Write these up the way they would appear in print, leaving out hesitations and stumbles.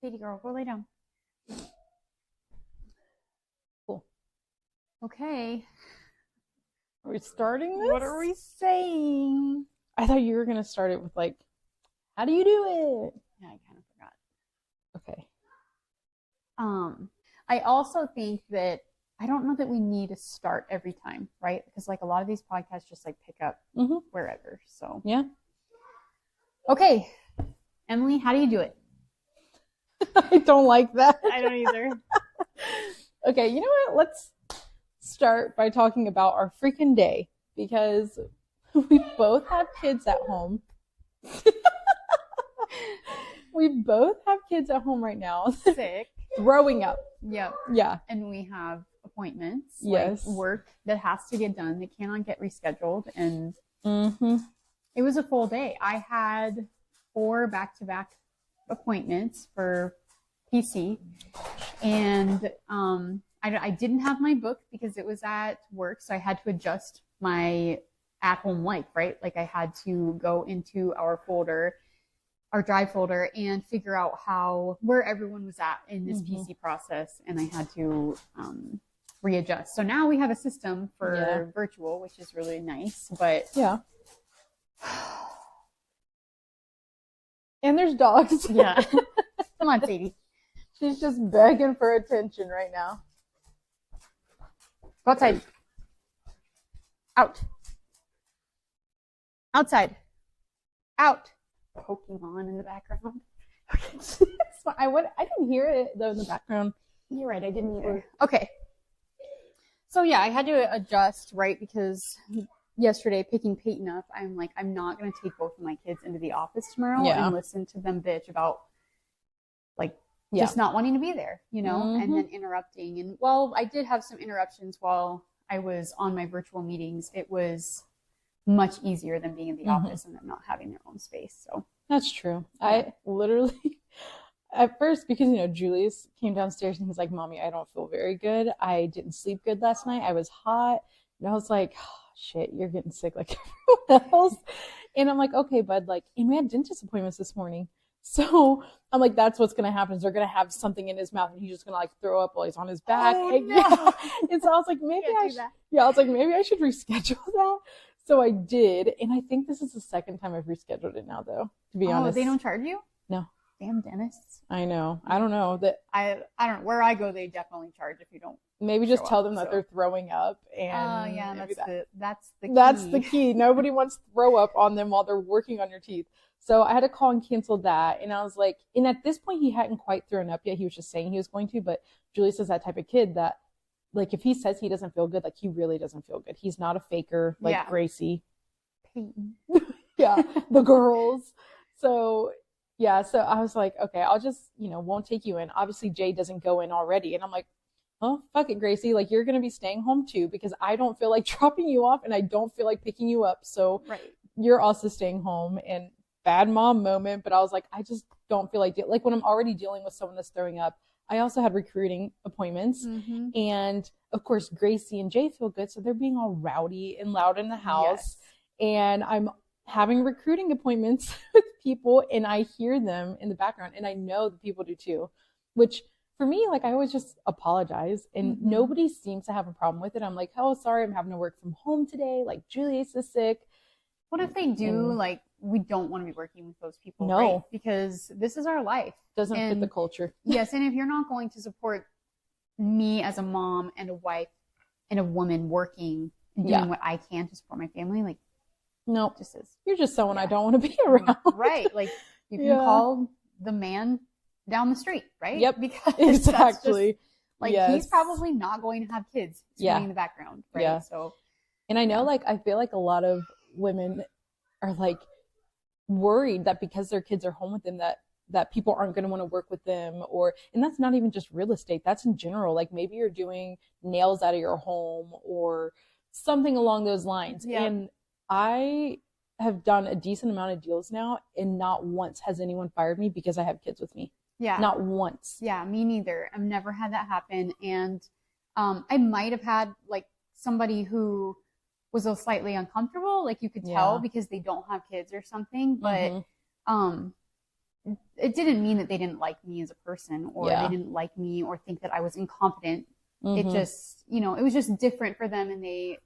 Katie girl, go lay down. Cool. Okay. Are we starting this? What are we saying? I thought you were going to start it with like, how do you do it? Yeah, I kind of forgot. Okay. I also think that I don't know that we need to start every time, right? Because like a lot of these podcasts just like pick up wherever. So yeah. Okay. Emily, how do you do it? I don't like that. I don't either. Okay, you know what? Let's start by talking about our freaking day because we both have kids at home. We both have kids at home right now. Sick. Throwing up. Yep. Yeah. And we have appointments. Yes. Like work that has to get done that cannot get rescheduled. And it was a full day. I had 4 back-to-back appointments for PC. And I didn't have my book because it was at work. So I had to adjust my at-home life, right? Like I had to go into our folder, our drive folder, and figure out where everyone was at in this PC process. And I had to readjust. So now we have a system for virtual, which is really nice. But yeah. And there's dogs. Yeah. Come on, Sadie. She's just begging for attention right now. Go outside. Out. Outside. Out. Pokemon in the background. I didn't hear it though in the background. You're right, I didn't either. Okay. So yeah, I had to adjust, right? Because yesterday, picking Peyton up, I'm like, I'm not going to take both of my kids into the office tomorrow and listen to them bitch about like just not wanting to be there, you know, and then interrupting. And while I did have some interruptions while I was on my virtual meetings, it was much easier than being in the office and them not having their own space. So that's true. I literally, at first, because, you know, Julius came downstairs and he's like, Mommy, I don't feel very good. I didn't sleep good last night. I was hot. And I was like, oh, shit, you're getting sick like everyone else. And I'm like, okay, bud, like, and we had dentist appointments this morning. So I'm like, that's what's going to happen is they're going to have something in his mouth and he's just going to like throw up while he's on his back. Oh, and, no. And so I was like, maybe I should reschedule that. So I did. And I think this is the second time I've rescheduled it now, though, to be honest. They don't charge you? No. Damn dentists. I know. I don't know. I don't know. Where I go, they definitely charge if you don't. Maybe just tell them that they're throwing up. And yeah, that's the key. That's the key. Nobody wants to throw up on them while they're working on your teeth. So I had to call and cancel that. And I was like, and at this point, he hadn't quite thrown up yet. He was just saying he was going to. But Julius is that type of kid that, like, if he says he doesn't feel good, like, he really doesn't feel good. He's not a faker like Gracie. Peyton. Yeah, the girls. So, yeah, so I was like, okay, I'll just, you know, won't take you in. Obviously, Jay doesn't go in already. And I'm like, oh, fuck it, Gracie. Like, you're going to be staying home too because I don't feel like dropping you off and I don't feel like picking you up. So you're also staying home. And bad mom moment, but I was like, I just don't feel like when I'm already dealing with someone that's throwing up. I also had recruiting appointments. And, of course, Gracie and Jay feel good. So they're being all rowdy and loud in the house. And I'm having recruiting appointments with people and I hear them in the background and I know that people do too, which for me, like I always just apologize and nobody seems to have a problem with it. I'm like, oh, sorry, I'm having to work from home today. Like Julius is sick. What if they do like, we don't want to be working with those people, no, right? Because this is our life. Doesn't fit the culture. Yes. And if you're not going to support me as a mom and a wife and a woman working and doing what I can to support my family, like, no, you're just someone I don't want to be around. Right. Like you can call the man down the street, right? Yep. Because exactly. He's probably not going to have kids screaming in the background, right? Yeah. So, and I know, like, I feel like a lot of women are like worried that because their kids are home with them that people aren't going to want to work with them and that's not even just real estate. That's in general. Like maybe you're doing nails out of your home or something along those lines. Yeah. And I have done a decent amount of deals now and not once has anyone fired me because I have kids with me. Yeah. Not once. Yeah, me neither. I've never had that happen. And I might have had like somebody who was slightly uncomfortable, like you could tell because they don't have kids or something. But it didn't mean that they didn't like me as a person, or Yeah. they didn't like me or think that I was incompetent. It Mhm. just, it was just different for them, and they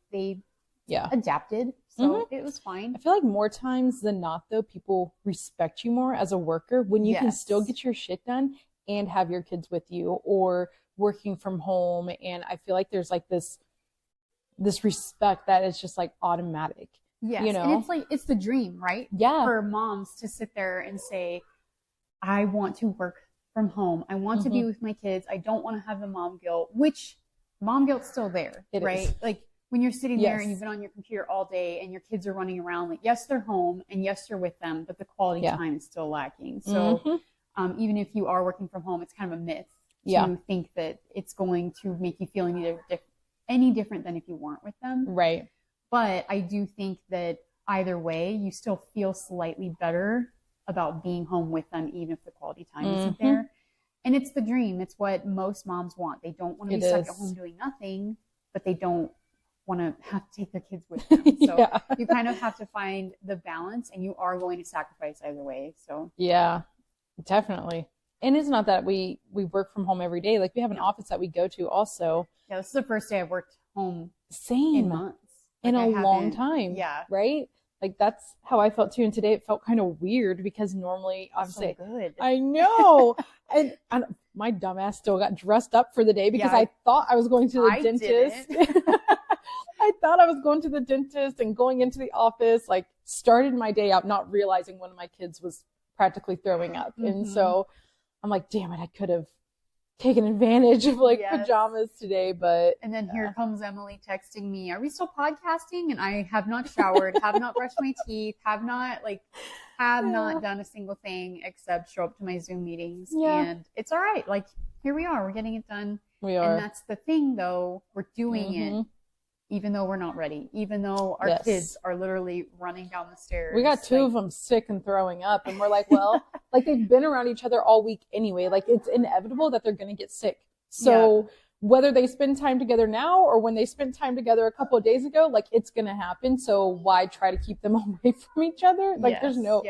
Yeah. adapted. So it was fine. I feel like more times than not, though, people respect you more as a worker when you can Yes. still get your shit done and have your kids with you, or working from home. And I feel like there's like this respect that is just like automatic. Yes. You know? And it's like, it's the dream, right? Yeah. For moms to sit there and say, I want to work from home. I want to be with my kids. I don't want to have the mom guilt, which mom guilt's still there, It right? is. Like when you're sitting there and Yes. you've been on your computer all day and your kids are running around, like, yes, they're home and yes, you're with them, but the quality Yeah. time is still lacking. So Mhm. even if you are working from home, it's kind of a myth Yeah. to think that it's going to make you feel any different than if you weren't with them. Right. But I do think that either way, you still feel slightly better about being home with them, even if the quality time isn't there. And it's the dream. It's what most moms want. They don't want to be It stuck is. at home doing nothing, but they don't want to have to take their kids with them. So Yeah. you kind of have to find the balance, and you are going to sacrifice either way. So Yeah, definitely. And it's not that we work from home every day. Like we have an office that we go to also. yeah, this is the first day I've worked home Same. in months. In Like, a I long haven't- time. Yeah. Right? Like that's how I felt too. And today it felt kind of weird because normally So obviously good. I know. and my dumbass still got dressed up for the day because Yeah. I thought I was going to the I dentist. didn't. I thought I was going to the dentist and going into the office, like started my day out not realizing one of my kids was practically throwing up. And so I'm like, damn it, I could have taken advantage of like Yes. pajamas today, but And then here comes Emily texting me, are we still podcasting? And I have not showered, have not brushed my teeth, have not done a single thing except show up to my Zoom meetings. Yeah. And it's all right. Like, here we are. We're getting it done. we are. And that's the thing, though. We're doing it Mhm. even though we're not ready, even though our Yes. kids are literally running down the stairs. We got two like, of them sick and throwing up, and we're like, well, like they've been around each other all week anyway. Like it's inevitable that they're going to get sick. So whether they spend time together now or when they spent time together a couple of days ago, like it's going to happen. So why try to keep them away from each other? Like there's no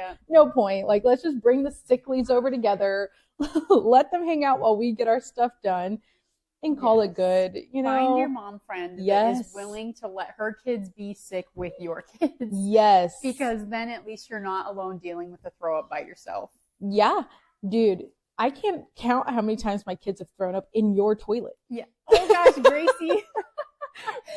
point. Like let's just bring the sicklies over together, let them hang out while we get our stuff done, and call it good. You know, Find your mom friend that Yes. is willing to let her kids be sick with your kids. Yes. Because then at least you're not alone dealing with the throw up by yourself. Yeah, dude, I can't count how many times my kids have thrown up in your toilet. Yeah. Oh gosh, Gracie.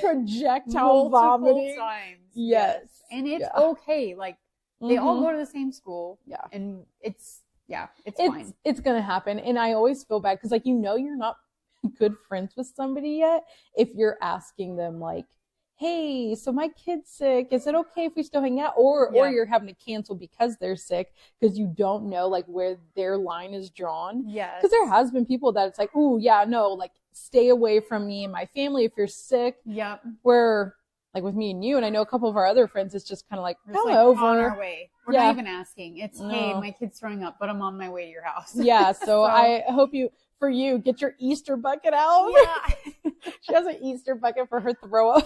Projectile Multiple vomiting. times. Yes. And it's Yeah. okay. Like they all Mhm. go to the same school. Yeah. And it's fine. It's gonna happen, and I always feel bad because like you're not good friends with somebody yet if you're asking them like, hey, so my kid's sick, is it okay if we still hang out, or you're having to cancel because they're sick because you don't know like where their line is drawn. Yes. Because there has been people that it's like, oh yeah, no, like stay away from me and my family if you're sick. Yep. Where like with me and you, and I know a couple of our other friends, it's just kind of like, We're just, come like, over. on our way. We're Yeah. not even asking. It's hey, No. my kid's throwing up, but I'm on my way to your house. Yeah, so I hope for you, get your Easter bucket out. Yeah. She has an Easter bucket for her throw up.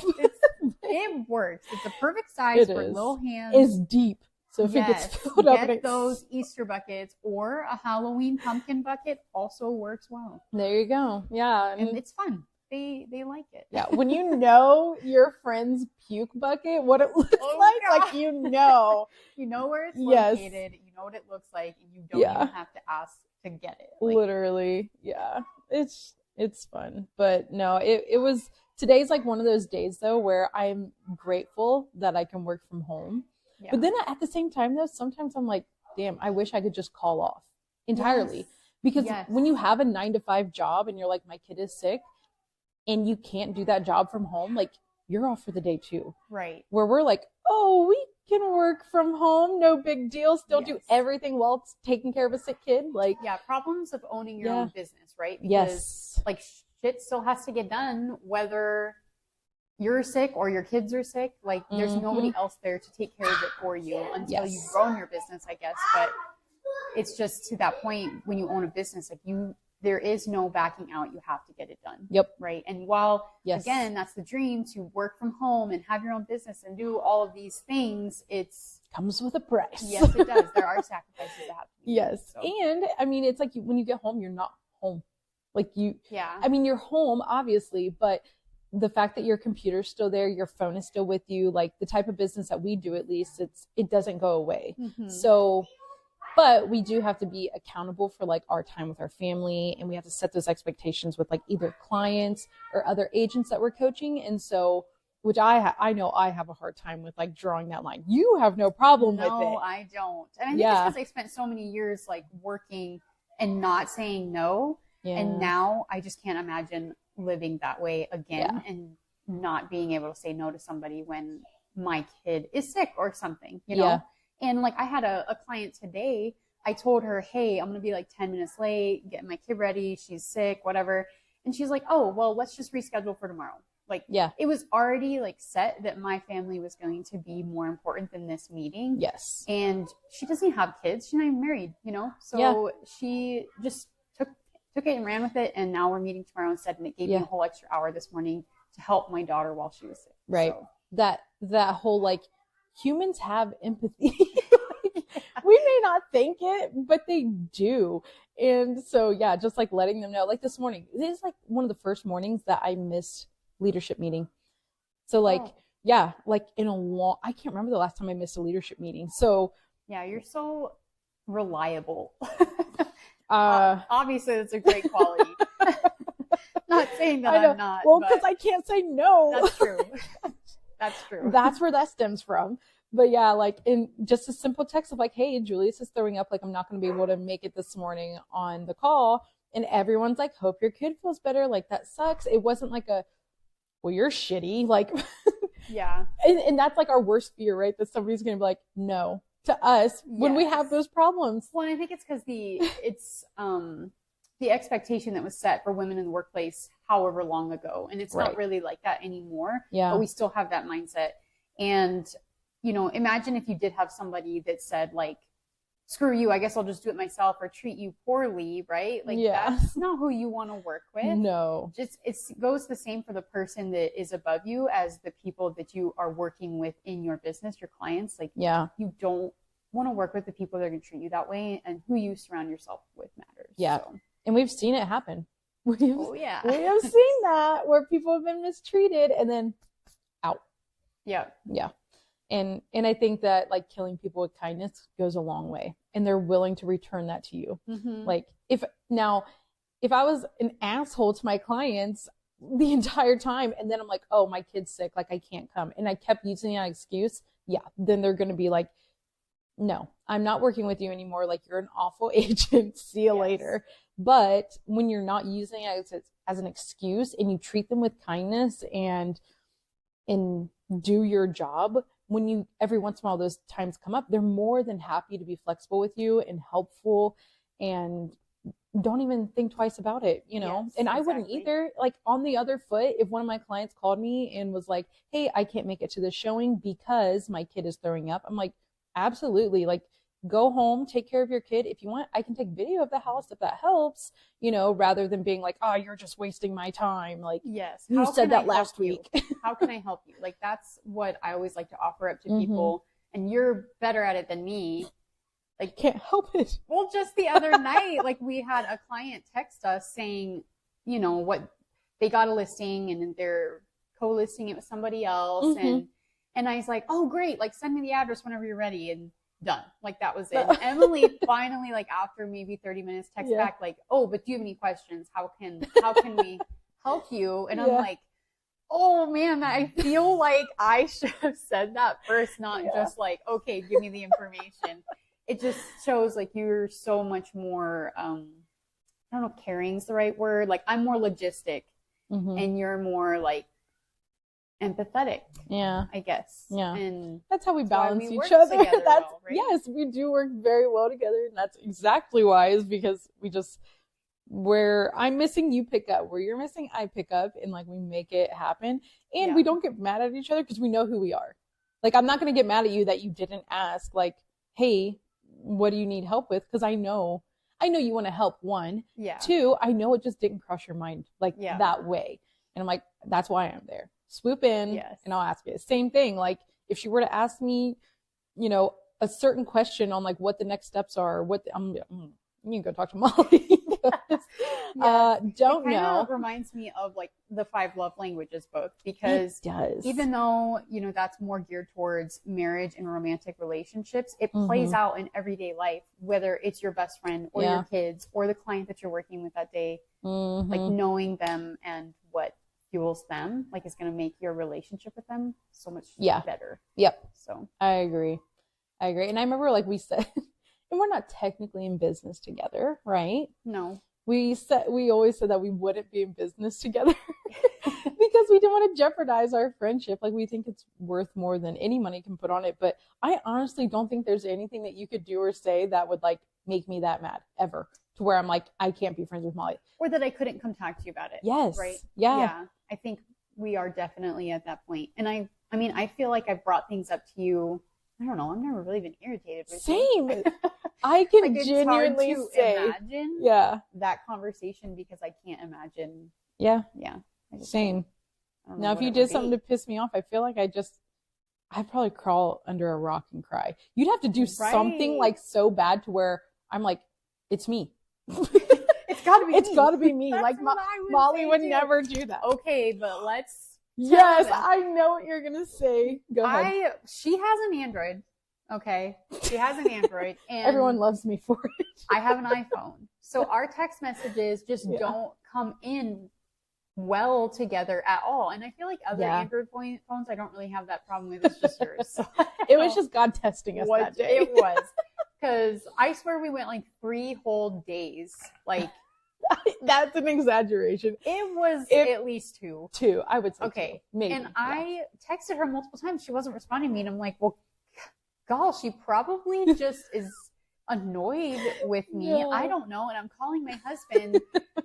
It works. It's a perfect size It for is. little hands. It's deep. So if it gets Yes, filled up, get and those Easter buckets, or a Halloween pumpkin bucket also works well, there you go. Yeah. and it's fun. They like it. Yeah, when you know your friend's puke bucket, what it looks Oh, like God. you know. You know where it's Yes. located. You know what it looks like, and you don't Yeah. even have to ask to get it. Like, Literally. Yeah. It's fun. But no, it was today's like one of those days though where I'm grateful that I can work from home. yeah. But then at the same time though, sometimes I'm like, damn, I wish I could just call off entirely. Yes. Because Yes. when you have a 9 to 5 job and you're like, my kid is sick and you can't do that job from home, like you're off for the day too. Right. Where we're like, oh, we can work from home, no big deal, still do Yes. everything while it's taking care of a sick kid. Like, Yeah. Problems of owning your Yeah. own business, right? Because yes. like shit still has to get done, whether you're sick or your kids are sick. Like there's Mhm. nobody else there to take care of it for you until Yes. you've grown your business, I guess. But it's just to that point when you own a business, like you there is no backing out. You have to get it done. Yep. Right. And while, Yes. again, that's the dream, to work from home and have your own business and do all of these things, it's comes with a price. yes, it does. There are sacrifices that have to be made. Yes. So, And I mean, it's like when you get home, you're not home. Like yeah. I mean, you're home, obviously, but the fact that your computer's still there, your phone is still with you, like the type of business that we do, at least, it doesn't go away. Mhm. So, but we do have to be accountable for like our time with our family, and we have to set those expectations with like either clients or other agents that we're coaching. And so, which I know I have a hard time with like drawing that line. You have no problem with it. No, I don't. And I think Yeah. it's because I spent so many years like working and not saying no. Yeah. And now I just can't imagine living that way again and not being able to say no to somebody when my kid is sick or something, you know? Yeah. And like I had a client today, I told her, hey, I'm going to be like 10 minutes late, getting my kid ready. She's sick, whatever. And she's like, oh, well, let's just reschedule for tomorrow. Like, Yeah. it was already like set that my family was going to be more important than this meeting. Yes. And she doesn't have kids. She's not even married, you know? So Yeah. she just took it and ran with it. And now we're meeting tomorrow instead. And it gave me a whole extra hour this morning to help my daughter while she was sick. Right. So, That whole like humans have empathy. We may not think it, but they do. And so, yeah, just like letting them know, like this morning, this is like one of the first mornings that I missed leadership meeting. So like, yeah, like I can't remember the last time I missed a leadership meeting. So yeah, you're so reliable. obviously that's a great quality. Not saying that I'm not. Well, because I can't say no. That's true. That's true. That's where that stems from. But yeah, like in just a simple text of like, hey, Julius is throwing up, like I'm not going to be able to make it this morning on the call. And everyone's like, hope your kid feels better. Like that sucks. It wasn't like well, you're shitty. Like, yeah. And that's like our worst fear, right? That somebody's going to be like, no to us when we have those problems. Well, I think it's because the expectation that was set for women in the workplace however long ago. And it's not really like that anymore. Yeah. But we still have that mindset. And, you know, imagine if you did have somebody that said like, screw you, I guess I'll just do it myself, or treat you poorly, right? Like that's not who you want to work with. No. Just it goes the same for the person that is above you as the people that you are working with in your business, your clients. Like you don't want to work with the people that are going to treat you that way, and who you surround yourself with matters. Yeah. So. And we've seen it happen. We yeah. We have seen that where people have been mistreated and then out. Yeah. Yeah. And I think that like killing people with kindness goes a long way, and they're willing to return that to you. Mm-hmm. Like if I was an asshole to my clients the entire time, and then I'm like, oh, my kid's sick, like I can't come, and I kept using that excuse, then they're going to be like, no, I'm not working with you anymore. Like you're an awful agent. See you later. But when you're not using it as an excuse, and you treat them with kindness and do your job, when you every once in a while those times come up, they're more than happy to be flexible with you and helpful, and don't even think twice about it, you know? Yes, and I wouldn't either. Like on the other foot, if one of my clients called me and was like, hey, I can't make it to the showing because my kid is throwing up, I'm like, absolutely. Like go home, take care of your kid. If you want, I can take video of the house if that helps, you know, rather than being like, oh, you're just wasting my time. Like, yes, you said that last week. How can I help you? Like, that's what I always like to offer up to people. And you're better at it than me. Like, can't help it. Well, just the other night, like we had a client text us saying, you know, what they got a listing and they're co-listing it with somebody else. And I was like, oh, great. Like, send me the address whenever you're ready. And done. Like that was it. And Emily finally, like after maybe 30 minutes, texts back like, oh, but do you have any questions? How can we help you? And I'm like, oh man, I feel like I should have said that first, not just like, okay, give me the information. It just shows like you're so much more I don't know if caring's the right word. Like I'm more logistic and you're more like empathetic. I guess. And that's how we balance each other. That's well, right? Yes, we do work very well together, and that's exactly why, is because we just, where I'm missing, you pick up, where you're missing, I pick up, and like we make it happen. And we don't get mad at each other because we know who we are. Like I'm not going to get mad at you that you didn't ask like, hey, what do you need help with? Because I know I know you want to help, one. Yeah. Two, I know it just didn't cross your mind like Yeah. that way. And I'm like, that's why I'm there. Swoop in Yes. and I'll ask you. Same thing. Like if she were to ask me, you know, a certain question on like what the next steps are, you can go talk to Molly. Don't it know. Reminds me of like the 5 Love Languages book, because it does. even though, you know, that's more geared towards marriage and romantic relationships, it plays out in everyday life, whether it's your best friend or your kids or the client that you're working with that day. Like knowing them and what fuels them, like, is going to make your relationship with them so much better. Yep. So I agree. And I remember, like we said, and we're not technically in business together, right? No. We always said that we wouldn't be in business together because we didn't want to jeopardize our friendship. Like, we think it's worth more than any money can put on it. But I honestly don't think there's anything that you could do or say that would like make me that mad ever, to where I'm like, I can't be friends with Molly. Or that I couldn't come talk to you about it. Yes. Right. Yeah. I think we are definitely at that point. And I mean, I feel like I've brought things up to you. I don't know. I've never really been irritated with you. Same. I can like, it's genuinely hard to say, imagine that conversation, because I can't imagine. Yeah. I Same. don't know Now, if what you it did would something be. to piss me off, I feel like I'd probably crawl under a rock and cry. You'd have to do something like so bad to where I'm like, it's me. It's gotta be It's me. got to be me. That's Like what I would Molly say would too. never do that. Okay, but let's. Yes, them. I know what you're gonna say. Go ahead. She has an Android. Okay, she has an Android, and Everyone loves me for it. I have an iPhone. So our text messages just don't come in well together at all. And I feel like other Android phones, I don't really have that problem with. It's just yours. So it was just God testing us that day. It was. Because I swear we went like 3 whole days. Like, that's an exaggeration. It was at least 2. 2, I would say. Okay. 2, maybe. And I texted her multiple times. She wasn't responding to me. And I'm like, well, gosh, she probably just is annoyed with me. No. I don't know. And I'm calling my husband,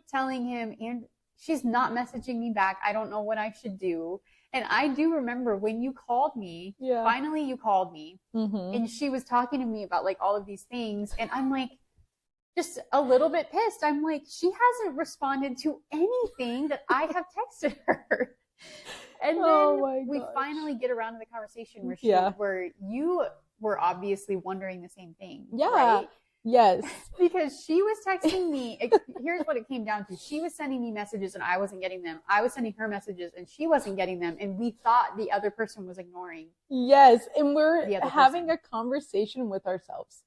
telling him, and she's not messaging me back. I don't know what I should do. And I do remember when you called me, finally you called me, and she was talking to me about like all of these things. And I'm like, just a little bit pissed. I'm like, she hasn't responded to anything that I have texted her. And then we finally get around to the conversation where where you were obviously wondering the same thing. Yeah. Right? Yes. Because she was texting me. Here's what it came down to. She was sending me messages and I wasn't getting them. I was sending her messages and she wasn't getting them. And we thought the other person was ignoring. Yes. And we're having a conversation with ourselves.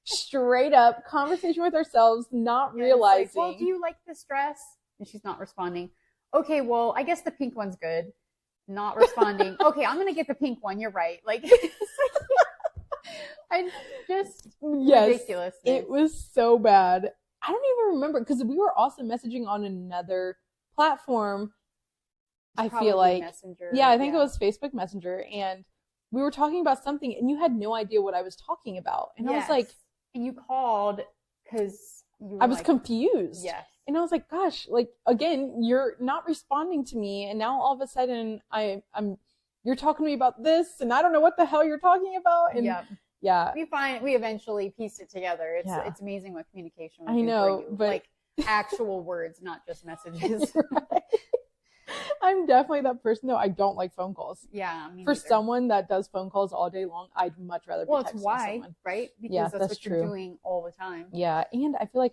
Straight up conversation with ourselves, not realizing. Like, well, do you like this dress? And she's not responding. Okay, well, I guess the pink one's good. Not responding. Okay, I'm going to get the pink one. You're right. Like, I just ridiculous. It was so bad. I don't even remember because we were also messaging on another platform. I feel like Messenger. Yeah, I think it was Facebook Messenger, and we were talking about something, and you had no idea what I was talking about, and I was like, and you called because I was confused. Yes. And I was like, gosh, like, again, you're not responding to me. And now all of a sudden you're talking to me about this and I don't know what the hell you're talking about. And we eventually pieced it together. It's amazing what communication will I know, do for you. but like actual words, not just messages. Right. I'm definitely that person though. I don't like phone calls. Yeah. For someone that does phone calls all day long, I'd much rather be texting someone. Right? Because that's what you're doing all the time. Yeah. And I feel like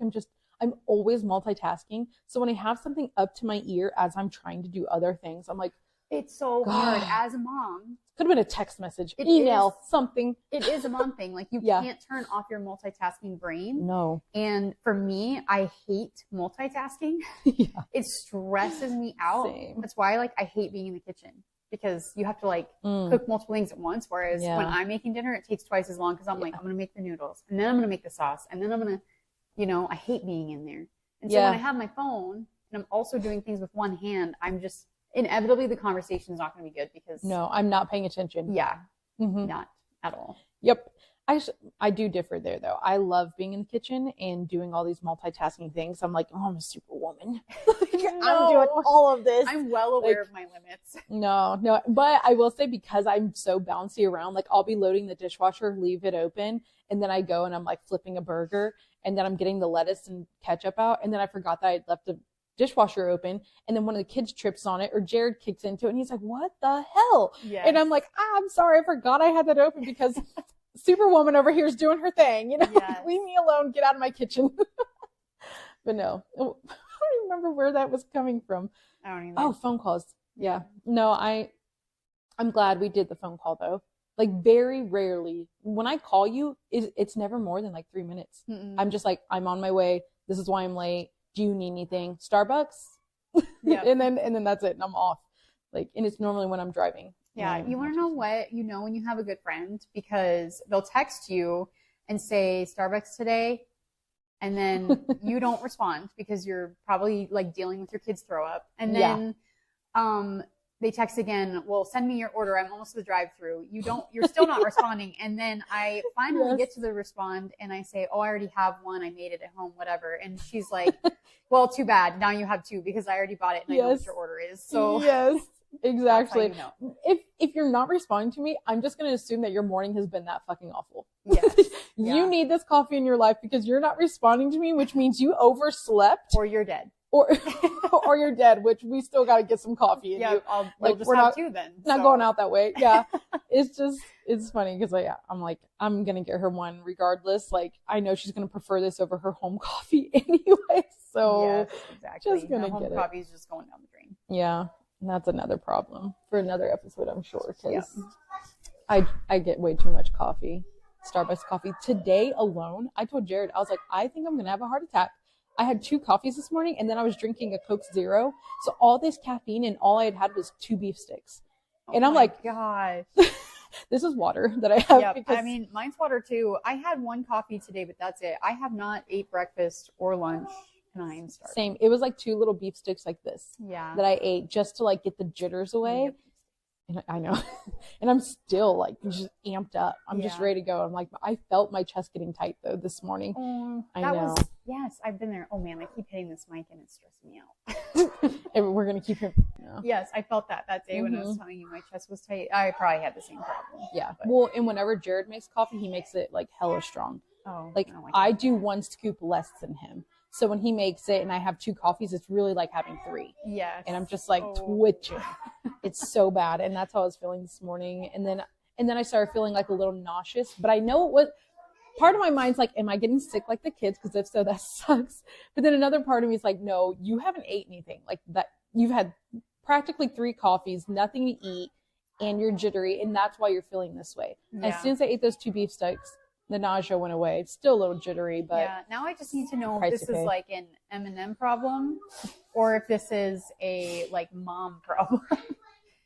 I'm always multitasking. So when I have something up to my ear as I'm trying to do other things, I'm like, it's so hard as a mom. Could have been a text message, email, something. It is a mom thing. Like you can't turn off your multitasking brain. No. And for me, I hate multitasking. It stresses me out. Same. That's why I hate being in the kitchen. Because you have to cook multiple things at once. Whereas when I'm making dinner, it takes twice as long because I'm like, I'm going to make the noodles. And then I'm going to make the sauce. And then I'm going to I hate being in there. And so when I have my phone and I'm also doing things with one hand, I'm just inevitably the conversation is not going to be good because no, I'm not paying attention. Yeah. Not at all. Yep. I do differ there though. I love being in the kitchen and doing all these multitasking things. I'm like, oh, I'm a superwoman. I'm doing all of this. I'm well aware of my limits. No, but I will say because I'm so bouncy around, like I'll be loading the dishwasher, leave it open, and then I go and I'm like flipping a burger, and then I'm getting the lettuce and ketchup out, and then I forgot that I'd left the dishwasher open, and then one of the kids trips on it, or Jared kicks into it, and he's like, what the hell? Yes. And I'm like, I'm sorry, I forgot I had that open because Superwoman over here is doing her thing, Yes. Leave me alone, get out of my kitchen. But no, I don't remember where that was coming from. I don't even. Oh, phone calls. Yeah. No, I'm glad we did the phone call though. Like very rarely when I call you, it's never more than like 3 minutes. Mm-mm. I'm just like, I'm on my way. This is why I'm late. Do you need anything? Starbucks? Yeah. and then that's it. And I'm off. Like, and it's normally when I'm driving. Yeah. You want to know what, when you have a good friend, because they'll text you and say Starbucks today. And then you don't respond because you're probably like dealing with your kids' throw up. And then, they text again, well, send me your order. I'm almost to the drive-through. You're still not responding. And then I finally get to the respond and I say, oh, I already have one. I made it at home, whatever. And she's like, well, too bad. Now you have two because I already bought it and I know what your order is. So yes, exactly. That's how you know. If you're not responding to me, I'm just going to assume that your morning has been that fucking awful. Yes. You need this coffee in your life because you're not responding to me, which means you overslept. Or you're dead. Or you're dead, which we still got to get some coffee in you. We'll just have two then. Not going out that way. Yeah. It's funny because I'm like, I'm going to get her one regardless. Like, I know she's going to prefer this over her home coffee anyway. So yes, exactly. Just going to home get it. coffee is just going down the drain. Yeah. And that's another problem for another episode, I'm sure. Because I get way too much coffee. Starbucks coffee. Today alone, I told Jared, I was like, I think I'm going to have a heart attack. I had 2 coffees this morning and then I was drinking a Coke Zero. So all this caffeine and all I had was 2 beef sticks. And I'm like, gosh, this is water that I have. Yep. Because I mean, mine's water too. I had 1 coffee today, but that's it. I have not ate breakfast or lunch and I am starving. Same. It was like 2 little beef sticks like this that I ate just to like get the jitters away. Yep. And I know. And I'm still like just amped up. I'm just ready to go. I'm like, I felt my chest getting tight though this morning. I know. Yes, I've been there. Oh man, I keep hitting this mic and it's stressing me out. And we're going to keep him. No. Yes, I felt that day when I was telling you my chest was tight. I probably had the same problem. Yeah. But. Well, and whenever Jared makes coffee, he makes it like hella strong. Oh, like I do 1 scoop less than him. So when he makes it and I have 2 coffees, it's really like having 3. Yes. And I'm just like twitching. It's so bad. And that's how I was feeling this morning. And then I started feeling like a little nauseous, but I know it was part of my mind's like, am I getting sick like the kids? Because if so, that sucks. But then another part of me is like, no, you haven't ate anything like that. You've had practically 3 coffees, nothing to eat, and you're jittery. And that's why you're feeling this way. Yeah. As soon as I ate those 2 beef sticks, the nausea went away. It's still a little jittery, but now I just need to know if this is like an M&M problem or if this is a like mom problem.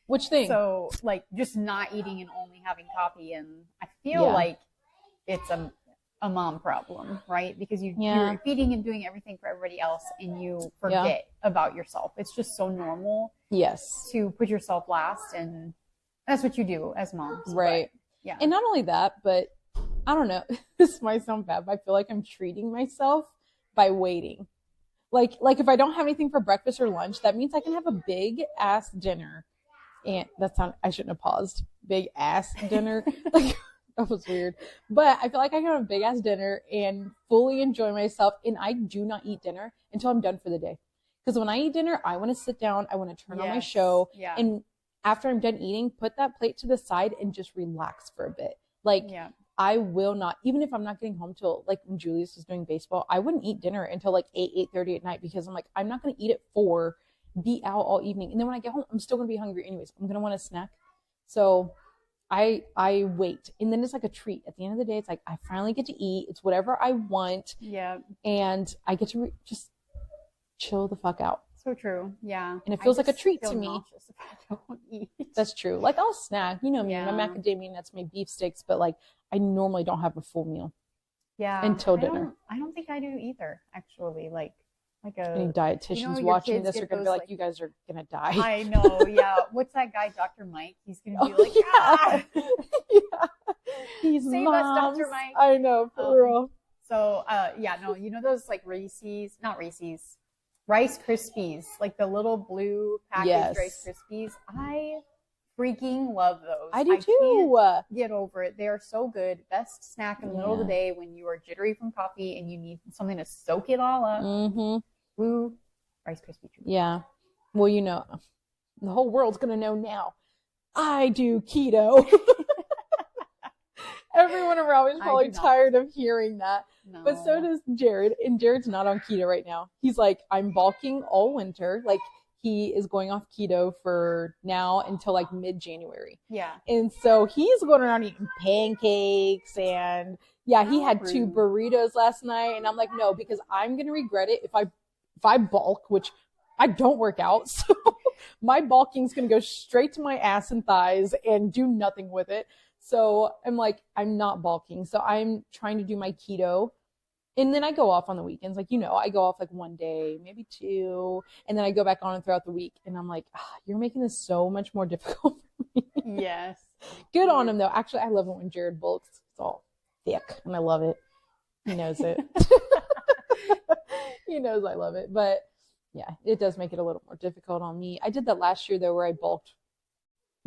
Which thing? So like just not eating and only having coffee, and I feel like it's a mom problem, right? Because you're feeding and doing everything for everybody else and you forget about yourself. It's just so normal to put yourself last, and that's what you do as moms. Right. But, and not only that, but I don't know, this might sound bad, but I feel like I'm treating myself by waiting. Like if I don't have anything for breakfast or lunch, that means I can have a big ass dinner. And I shouldn't have paused. Big ass dinner. Like that was weird. But I feel like I can have a big ass dinner and fully enjoy myself. And I do not eat dinner until I'm done for the day. Because when I eat dinner, I want to sit down. I want to turn on my show. Yeah. And after I'm done eating, put that plate to the side and just relax for a bit. Like I will not, even if I'm not getting home till like when Julius was doing baseball, I wouldn't eat dinner until like 8:30 at night because I'm like, I'm not going to eat at 4, be out all evening. And then when I get home, I'm still going to be hungry anyways. I'm going to want a snack. So I wait. And then it's like a treat. At the end of the day, it's like, I finally get to eat. It's whatever I want. Yeah. And I get to just chill the fuck out. So true. Yeah. And it feels like a treat to me. If I don't eat. That's true. Like I'll snack, you know me, my macadamia nuts, my beef sticks, but like I normally don't have a full meal. Yeah. Until dinner. I don't think I do either, actually. Like any dietitians watching this are gonna be like, you guys are gonna die. I know, yeah. What's that guy, Dr. Mike? He's gonna be like, He's save us, Dr. Mike. I know, for real. So you know those like Rice Krispies, like the little blue packaged Rice Krispies. I freaking love those. I do too. Can't get over it. They are so good. Best snack in the middle of the day when you are jittery from coffee and you need something to soak it all up. Blue Rice Krispie treats. Yeah. Well, you know, the whole world's gonna know now. I do keto. Everyone around me is probably tired of hearing that. No. But so does Jared. And Jared's not on keto right now. He's like, I'm bulking all winter. Like, he is going off keto for now until like mid-January. Yeah. And so he's going around eating pancakes and he had 2 burritos last night. And I'm like, no, because I'm going to regret it if I bulk, which I don't work out. So my bulking is going to go straight to my ass and thighs and do nothing with it. So I'm like, I'm not bulking. So I'm trying to do my keto. And then I go off on the weekends. Like, you know, I go off like one day, maybe 2. And then I go back on throughout the week. And I'm like, you're making this so much more difficult for me. Yes. Good on him, though. Actually, I love it when Jared bulks. It's all thick. And I love it. He knows it. He knows I love it. But yeah, it does make it a little more difficult on me. I did that last year, though, where I bulked.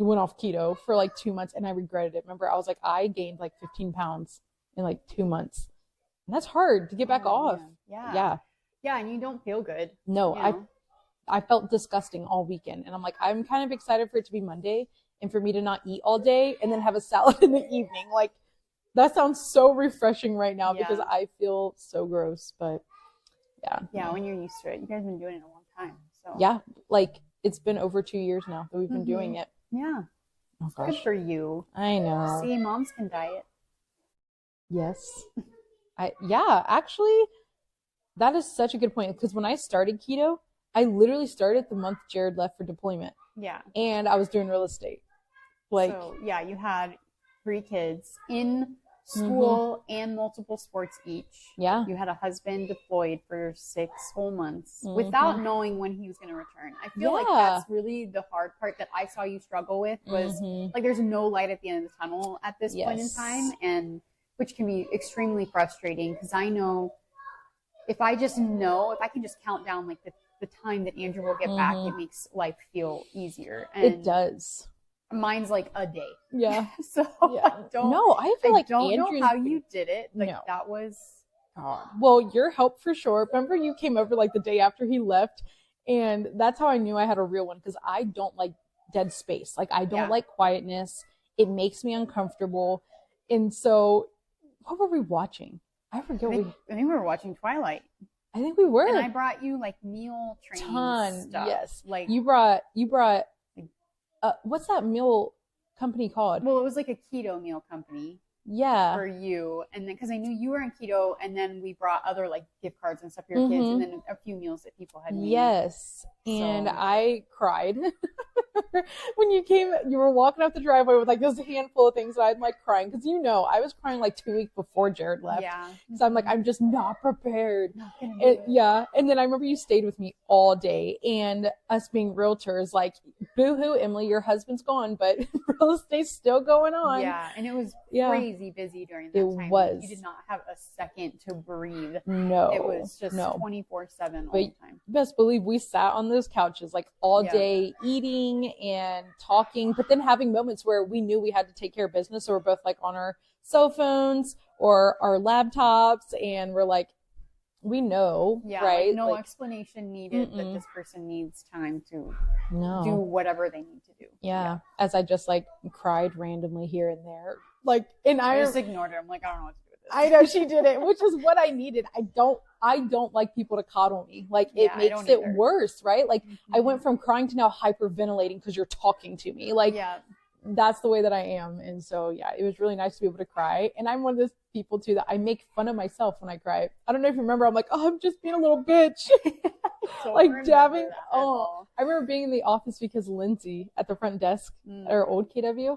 Went off keto for like 2 months and I regretted it. Remember, I was like, I gained like 15 pounds in like 2 months. And that's hard to get back off. Yeah. Yeah, and you don't feel good. No, I felt disgusting all weekend. And I'm like, I'm kind of excited for it to be Monday and for me to not eat all day and then have a salad in the evening. Like, that sounds so refreshing right now because I feel so gross. But yeah. Yeah, when you're used to it. You guys have been doing it a long time. So yeah, like it's been over 2 years now that we've been doing it. Yeah. Oh, gosh. Good for you. I know. See, moms can diet. Yes. Actually, that is such a good point. Because when I started keto, I literally started the month Jared left for deployment. Yeah. And I was doing real estate. Like, so, yeah, you had 3 kids in school and multiple sports each. Yeah. You had a husband deployed for 6 whole months without knowing when he was going to return. I feel like that's really the hard part that I saw you struggle with was like there's no light at the end of the tunnel at this point in time, and which can be extremely frustrating because I know if I can just count down like the time that Andrew will get back, it makes life feel easier. And it does. Mine's like a day. Yeah. So I don't know how you did it. Like that was well, your help for sure. Remember you came over like the day after he left, and that's how I knew I had a real one because I don't like dead space. Like I don't like quietness. It makes me uncomfortable. And so what were we watching? I forget. I think we were watching Twilight. I think we were. And I brought you like meal training stuff. Yes. Like you brought what's that meal company called? Well, it was like a keto meal company. Yeah. For you. And then, because I knew you were in keto, and then we brought other like gift cards and stuff for your kids, and then a few meals that people had made. Yes. And I cried. When you were walking up the driveway with like this handful of things, and I'm like crying because I was crying like 2 weeks before Jared left. Yeah. So I'm like, I'm just not prepared. Yeah. And then I remember you stayed with me all day, and us being realtors, like, boo-hoo, Emily, your husband's gone, but real estate's still going on. Yeah. And it was crazy busy during that time. It was. You did not have a second to breathe. No. It was just 24/7 all the time. Best believe we sat on those couches like all day eating and talking, but then having moments where we knew we had to take care of business. So we're both like on our cell phones or our laptops, and we're like, we know, right? Like no explanation needed that this person needs time to do whatever they need to do. Yeah. As I just like cried randomly here and there. Like, and I just ignored her. I'm like, I don't know what to do with this. I know she did it, which is what I needed. I don't like people to coddle me. Like, it makes it worse, right? Like, I went from crying to now hyperventilating because you're talking to me. Like, that's the way that I am. And so, it was really nice to be able to cry. And I'm one of those people, too, that I make fun of myself when I cry. I don't know if you remember. I'm like, I'm just being a little bitch. Like, dabbing. I remember being in the office because Lindsay at the front desk at our old KW,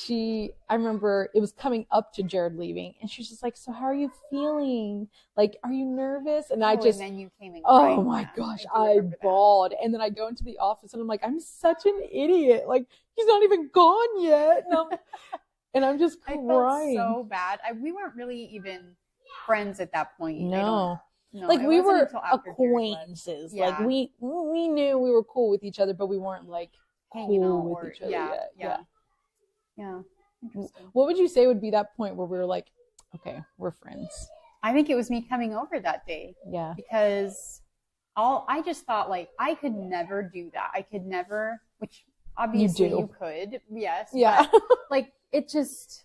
I remember it was coming up to Jared leaving, and she's just like, so how are you feeling? Like, are you nervous? And and then you came and oh my gosh, I bawled. And then I go into the office and I'm like, I'm such an idiot. Like, he's not even gone yet. And I'm just crying. I felt so bad. We weren't really even friends at that point. No, like we were acquaintances. Like we knew we were cool with each other, but we weren't like hanging cool out with or each other yeah, yet. yeah. Interesting. What would you say would be that point where we were like, okay, we're friends? I think it was me coming over that day. Yeah. Because I just thought like I could never do that. I could never, which obviously you could, yes. Yeah. But, like it just,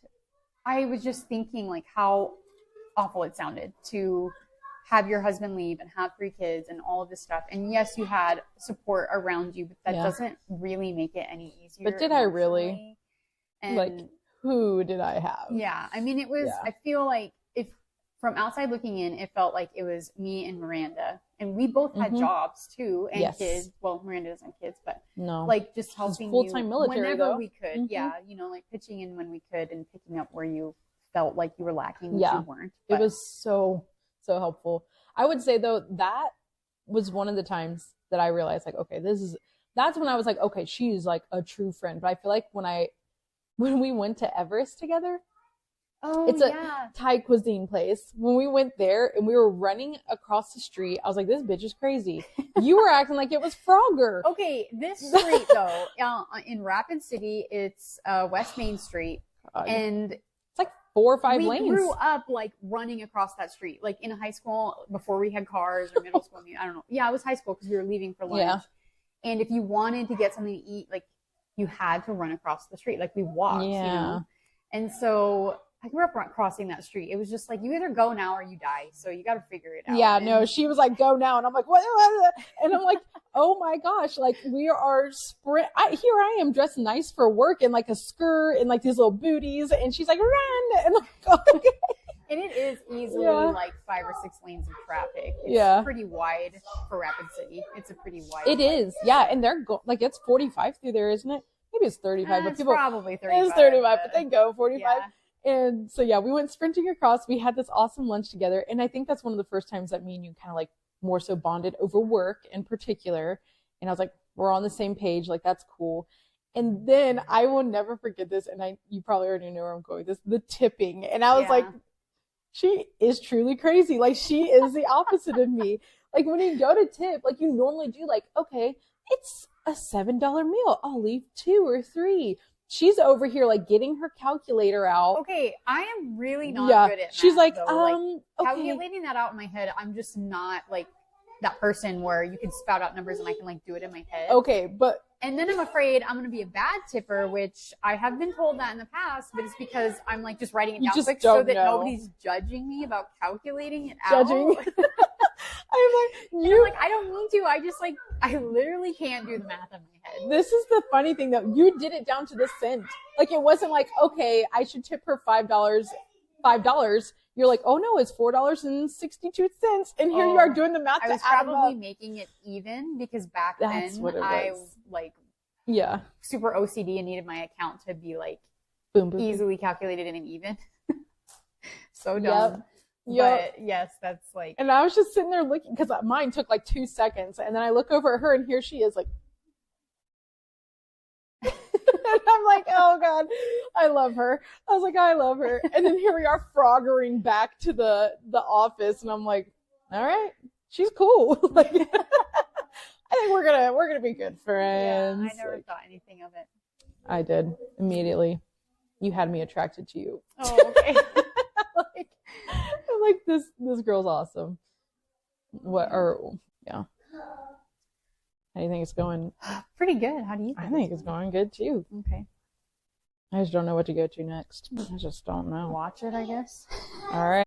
I was just thinking like how awful it sounded to have your husband leave and have 3 kids and all of this stuff. And yes, you had support around you, but that doesn't really make it any easier. But did I really? And like, who did I have? Yeah. I mean, it was, I feel like if from outside looking in, it felt like it was me and Miranda. And we both had jobs too and kids. Well, Miranda doesn't have kids, but like just helping full-time military, whenever we could. Yeah. You know, like pitching in when we could and picking up where you felt like you were lacking, which you weren't. But it was so helpful. I would say though, that was one of the times that I realized like, okay, that's when I was like, okay, she's like a true friend. But I feel like when we went to Everest together, it's a Thai cuisine place. When we went there and we were running across the street, I was like, this bitch is crazy. You were acting like it was Frogger. Okay, this street though, in Rapid City, it's West Main Street. And it's like 4 or 5 lanes. We grew up like running across that street, like in high school before we had cars or middle school. I don't know. Yeah, it was high school because we were leaving for lunch. Yeah. And if you wanted to get something to eat, like you had to run across the street. Like we walked, you know? And so I grew up crossing that street. It was just like, you either go now or you die. So you got to figure it out. Yeah, no, she was like, go now. And I'm like, what? And I'm like, oh my gosh, like we are here I am dressed nice for work in like a skirt and like these little booties. And she's like, run. And I'm like, okay. And it is easily like 5 or 6 lanes of traffic. It's pretty wide for Rapid City. It's a pretty wide. It is. Yeah. And they're like, it's 45 through there, isn't it? Maybe it's 35. But it's probably 35. It's 35, but they go 45. Yeah. And so, yeah, we went sprinting across. We had this awesome lunch together. And I think that's one of the first times that me and you kind of like more so bonded over work in particular. And I was like, we're on the same page. Like, that's cool. And then I will never forget this. And you probably already know where I'm going with this, the tipping. And I was like, she is truly crazy. Like, she is the opposite of me. Like, when you go to tip, like you normally do like, okay, it's a $7 meal. I'll leave 2 or 3. She's over here like getting her calculator out. Okay, I am really not good at math. She's like, calculating that out in my head, I'm just not like that person where you can spout out numbers and I can like do it in my head. Okay, and then I'm afraid I'm going to be a bad tipper, which I have been told that in the past, but it's because I'm like just writing it down quick so that nobody's judging me about calculating it out. I'm like, I don't mean to. I just like, I literally can't do the math in my head. This is the funny thing though. You did it down to the cent. Like it wasn't like, okay, I should tip her $5. You're like, oh no, it's $4.62. And here you are doing the math. I was probably making it even because back then I like, super OCD and needed my account to be like easily calculated in an even. So dumb. But yes, that's like. And I was just sitting there looking because mine took like 2 seconds, and then I look over at her, and here she is, like. And I'm like, oh god, I love her. I was like, I love her. And then here we are froggering back to the office, and I'm like, all right, she's cool. Like, I think we're gonna be good friends. Yeah, I never thought anything of it. I did immediately. You had me attracted to you. Oh, okay. Like this girl's awesome. How do you think it's going? Pretty good. How do you think? I think it's going good too. Okay. I just don't know what to go to next. I just don't know. Watch it, I guess. All right.